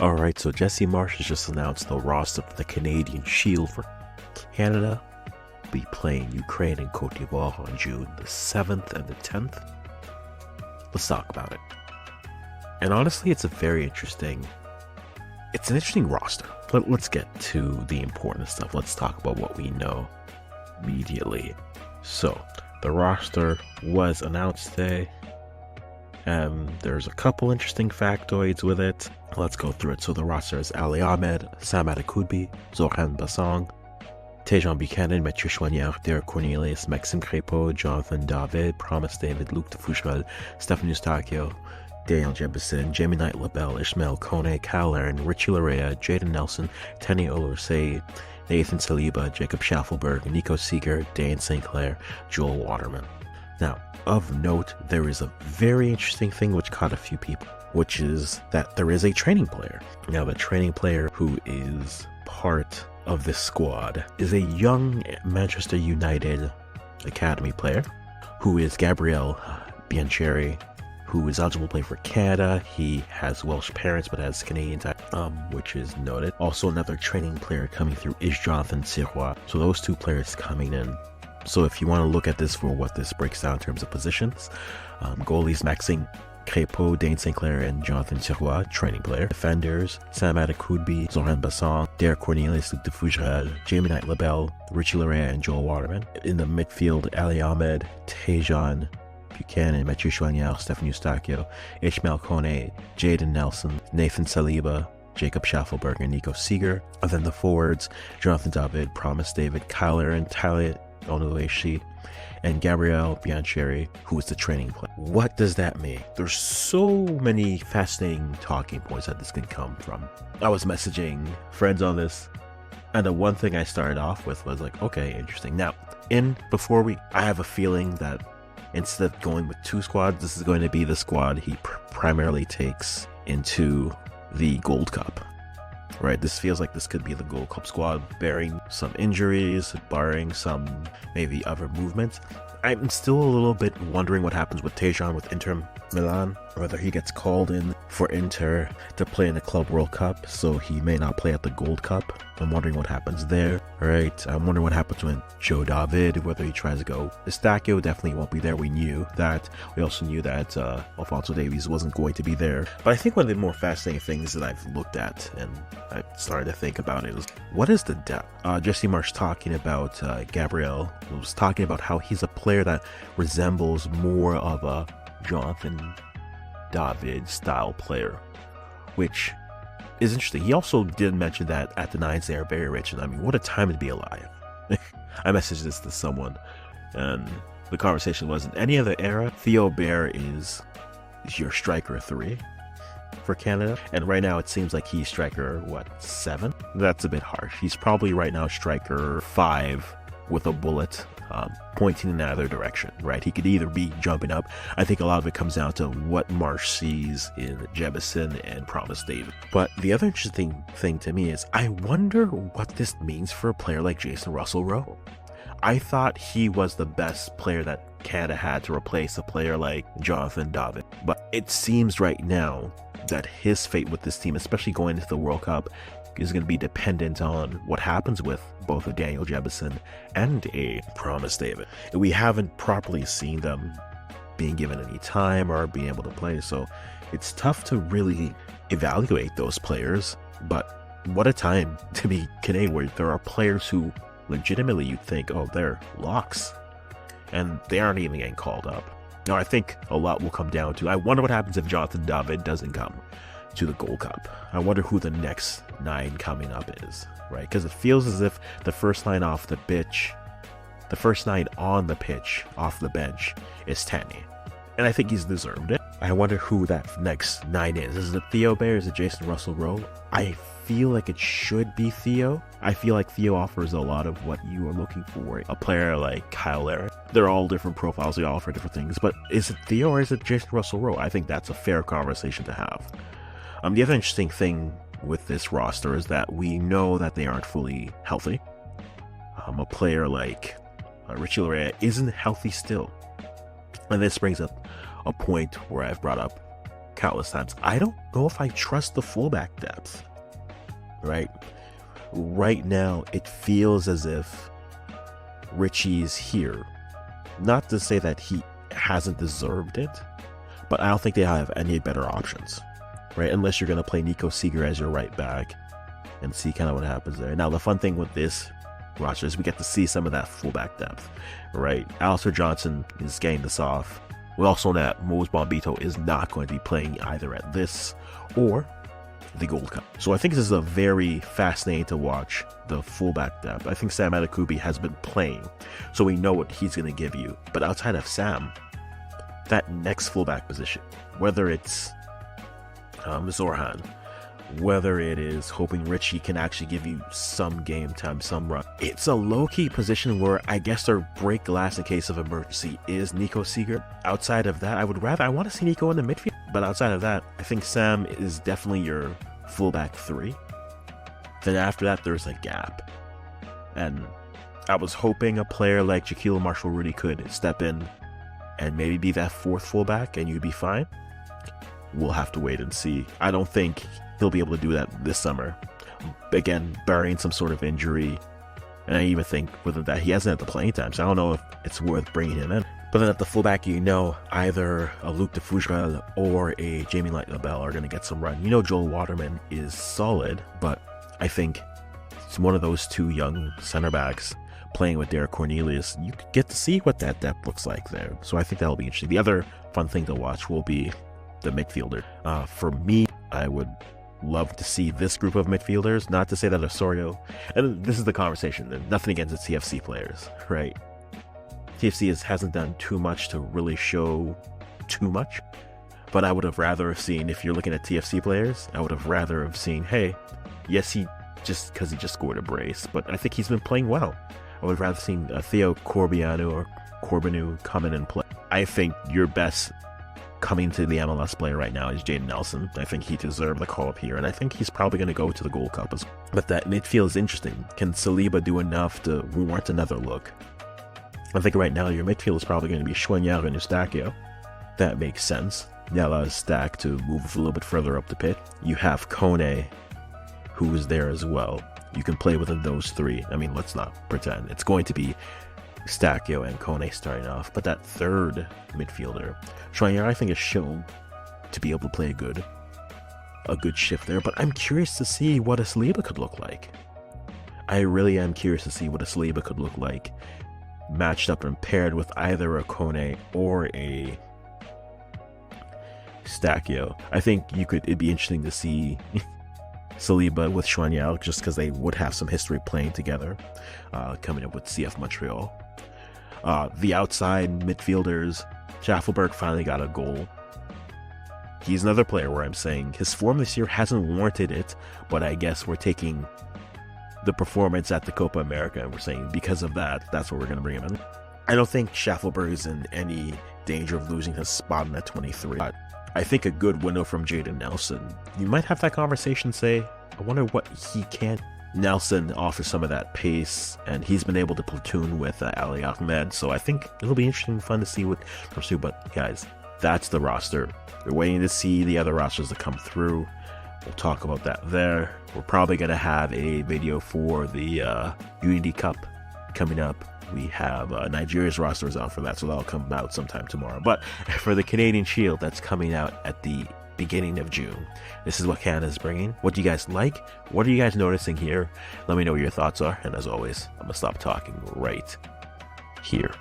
Alright, so Jesse Marsch has just announced the roster for the Canadian Shield for Canada. Be playing Ukraine and Côte d'Ivoire on June the 7th and the 10th. Let's talk about it. And honestly, it's an interesting roster. Let's get to the important stuff. Let's talk about what we know immediately. So, the roster was announced today. There's a couple interesting factoids with it. Let's go through it. So the roster is Ali Ahmed, Sam Adekudbi, Zoran Bassong, Tejan Buchanan, Mathieu Choignard, Derek Cornelius, Maxime Crépeau, Jonathan David, Promise David, Luc de Fougerel, Stephen Eustachio, Daniel Jebison, Jamie Knight LaBelle, Ishmael Kone, Kyle Aaron, Richie Larea, Jaden Nelson, Tenny Olursay, Nathan Saliba, Jacob Schaffelberg, Nico Seeger, Dane St. Clair, Joel Waterman. Now, of note, there is a very interesting thing which caught a few people, which is that there is a training player. Now, the training player who is part of this squad is a young Manchester United Academy player who is Gabriel Biancheri, who is eligible to play for Canada. He has Welsh parents but has Canadian type, which is noted. Also, another training player coming through is Jonathan Sirois. So those two players coming in. So if you want to look at this for what this breaks down in terms of positions, goalies Maxime Crépeau, Dane St. Clair, and Jonathan Sirois, training player. Defenders, Sam Adekudbi, Zoran Bassong, Derek Cornelius, Luc de Fougerel, Jamie Knight LaBelle, Richie Larea, and Joel Waterman. In the midfield, Ali Ahmed, Tejan Buchanan, Mathieu Choignard, Stephen Eustachio, Ishmael Kone, Jaden Nelson, Nathan Saliba, Jacob Schaffelberg, and Nico Seeger. And then the forwards, Jonathan David, Promise David, Kyle Aaron, Tyler Onueshi, and Gabriel Biancheri, who is the training player. What does that mean? There's so many fascinating talking points that this can come from. I was messaging friends on this, and the one thing I started off with was like, okay, interesting. Now, I have a feeling that instead of going with two squads, this is going to be the squad he primarily takes into the Gold Cup. Right, this feels like this could be the Gold Cup squad, bearing some injuries, barring some maybe other movements. I'm still a little bit wondering what happens with Tejan with Inter Milan, whether he gets called in for Inter to play in the Club World Cup, so he may not play at the Gold Cup. I'm wondering what happens there, right? I'm wondering what happens with Joe David, whether he tries to go. Eustachio definitely won't be there. We knew that. We also knew that Alphonso Davies wasn't going to be there. But I think one of the more fascinating things that I've looked at and I started to think about it was, what is the depth? Jesse Marsch talking about Gabriel was talking about how he's a player that resembles more of a Jonathan David style player, which is interesting. He also did mention that at the Nines they are very rich, and I mean, what a time to be alive. I messaged this to someone, and the conversation was, in any other era, Theo Bair is your striker 3 for Canada, and right now it seems like he's striker 7? That's a bit harsh. He's probably right now striker 5 with a bullet pointing in either direction, right? He could either be jumping up. I think a lot of it comes down to what Marsch sees in Jebison and Promise David. But the other interesting thing to me is, I wonder what this means for a player like Jason Russell-Rowe. I thought he was the best player that Canada had to replace a player like Jonathan David. But it seems right now that his fate with this team, especially going into the World Cup, is going to be dependent on what happens with both a Daniel Jebison and a Promise David. We haven't properly seen them being given any time or being able to play, so it's tough to really evaluate those players. But what a time to be Canadian, where there are players who legitimately you think, oh, they're locks, and they aren't even getting called up. Now, I think a lot will come down to, I wonder what happens if Jonathan David doesn't come to the Gold Cup. I wonder who the next 9 coming up is, right? Because it feels as if the first 9 off the pitch, the first 9 on the pitch off the bench is Tanny, and I think he's deserved it. I wonder who that next 9 is. Is it Theo Bair? Is it Jason Russell-Rowe? I feel like it should be Theo. I feel like Theo offers a lot of what you are looking for. A player like Kyle Aaron. They're all different profiles. They all offer different things. But is it Theo or is it Jason Russell-Rowe? I think that's a fair conversation to have. The other interesting thing with this roster is that we know that they aren't fully healthy. A player like Richie Larea isn't healthy still. And this brings up a point where I've brought up countless times, I don't know if I trust the fullback depth, right? Right now, it feels as if Richie's here. Not to say that he hasn't deserved it, but I don't think they have any better options, right? Unless you're going to play Nico Seeger as your right back and see kind of what happens there. Now, the fun thing with this roster is we get to see some of that fullback depth, right? Alistair Johnson is getting this off. We also know that Mose Bombito is not going to be playing either at this or the Gold Cup. So I think this is a very fascinating to watch, the fullback depth. I think Sam Adekubi has been playing, so we know what he's going to give you. But outside of Sam, that next fullback position, whether it's Zorhan, whether it is hoping Richie can actually give you some game time, some run, it's a low-key position where I guess their break glass in case of emergency is Nico Seeger. Outside of that, I want to see Nico in the midfield, but outside of that, I think Sam is definitely your fullback 3. Then after that, there's a gap, and I was hoping a player like Shaquille Marshall-Rudy could step in and maybe be that 4th fullback and you'd be fine. We'll have to wait and see. I don't think he'll be able to do that this summer. Again, barring some sort of injury. And I even think with that, he hasn't had the playing time, so I don't know if it's worth bringing him in. But then at the fullback, either a Luc de Fougerel or a Jamie Light-LaBelle are going to get some run. Joel Waterman is solid, but I think it's one of those 2 young center backs playing with Derek Cornelius. You could get to see what that depth looks like there. So I think that'll be interesting. The other fun thing to watch will be the midfielder. For me, I would love to see this group of midfielders. Not to say that Osorio, and this is the conversation, nothing against the TFC players, right? TFC hasn't done too much to really show too much, but I would have rather have seen, if you're looking at TFC players, I would have rather have seen, hey, yes, he just scored a brace, but I think he's been playing well. I would have rather seen Theo Corbinu come in and play. I think your best coming to the MLS player right now is Jaden Nelson. I think he deserved the call up here, and I think he's probably going to go to the Gold Cup as well. But that midfield is interesting. Can Saliba do enough to warrant another look? I think right now your midfield is probably going to be Choignard and Eustáquio. That makes sense. That allows Stack to move a little bit further up the pit. You have Kone, who is there as well. You can play within those 3. I mean, let's not pretend. It's going to be Eustáquio and Kone starting off. But that 3rd midfielder, Choignard, I think is shown to be able to play a good shift there. But I'm curious to see what a Saliba could look like. I really am curious to see what a Saliba could look like matched up and paired with either a Kone or a Eustáquio. I think it'd be interesting to see Saliba with Choignard, just because they would have some history playing together, coming up with CF Montreal. The outside midfielders, Schaffelberg finally got a goal. He's another player where I'm saying his form this year hasn't warranted it, but I guess we're taking the performance at the Copa America and we're saying because of that, that's where we're going to bring him in. I don't think Schaffelberg is in any danger of losing his spot in that 23. But I think a good window from Jaden Nelson, you might have that conversation, say, I wonder what he can. Nelson offers some of that pace, and he's been able to platoon with Ali Ahmed, so I think it'll be interesting and fun to see what pursue. But guys, that's the roster. We're waiting to see the other rosters to come through. We'll talk about that there. We're probably going to have a video for the Unity Cup coming up. We have Nigeria's rosters out for that, so that'll come out sometime tomorrow. But for the Canadian Shield, that's coming out at the beginning of June. This is what Canada's bringing. What do you guys like? What are you guys noticing here? Let me know what your thoughts are. And as always, I'm going to stop talking right here.